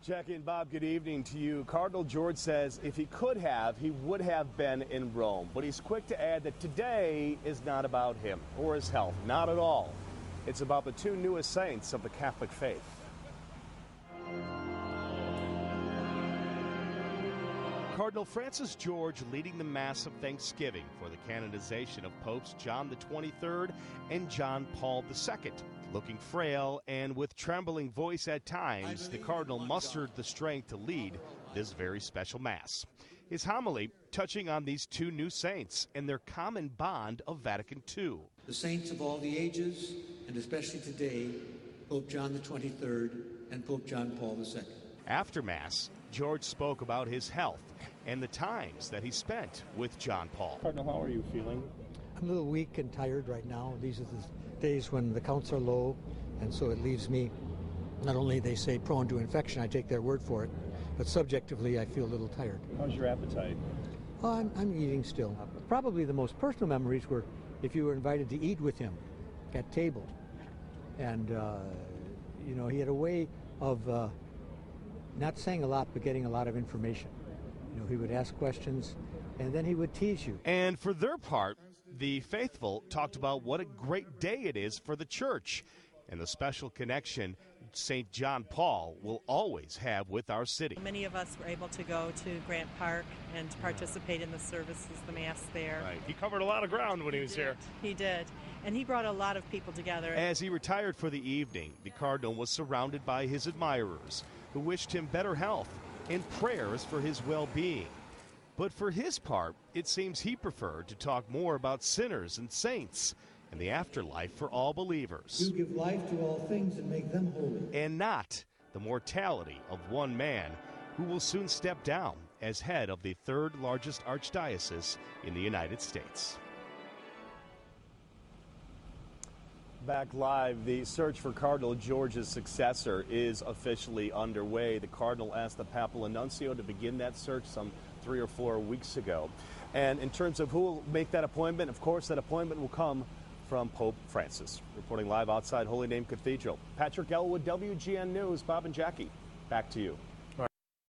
Jackie and Bob, good evening to you. Cardinal George says if he could have, he would have been in Rome. But he's quick to add that today is not about him or his health. Not at all. It's about the two newest saints of the Catholic faith. Cardinal Francis George leading the Mass of Thanksgiving for the canonization of Popes John the 23rd and John Paul II. Looking frail and with trembling voice at times, the Cardinal mustered the strength to lead this very special Mass. His homily touching on these two new saints and their common bond of Vatican II. The saints of all the ages, and especially today, Pope John the 23rd and Pope John Paul II. After Mass, George spoke about his health and the times that he spent with John Paul. Cardinal, how are you feeling? I'm a little weak and tired right now. These are the days when the counts are low, and so it leaves me, not only they say prone to infection, I take their word for it, but subjectively I feel a little tired. How's your appetite? Oh, I'm eating still. Probably the most personal memories were if you were invited to eat with him at table. And, he had a way of not saying a lot, but getting a lot of information. He would ask questions, and then he would tease you. And for their part, the faithful talked about what a great day it is for the church and the special connection St. John Paul will always have with our city. Many of us were able to go to Grant Park and participate in the services, the Mass there. Right. He covered a lot of ground when he was here. He did. And he brought a lot of people together. As he retired for the evening, the Cardinal was surrounded by his admirers who wished him better health and prayers for his well-being. But for his part, it seems he preferred to talk more about sinners and saints and the afterlife for all believers. You give life to all things and make them holy. And not the mortality of one man who will soon step down as head of the third largest archdiocese in the United States. Back live, the search for Cardinal George's successor is officially underway. The Cardinal asked the Papal Nuncio to begin that search some 3 or 4 weeks ago. And in terms of who will make that appointment, of course, that appointment will come from Pope Francis. Reporting live outside Holy Name Cathedral, Patrick Elwood, WGN News. Bob and Jackie, back to you.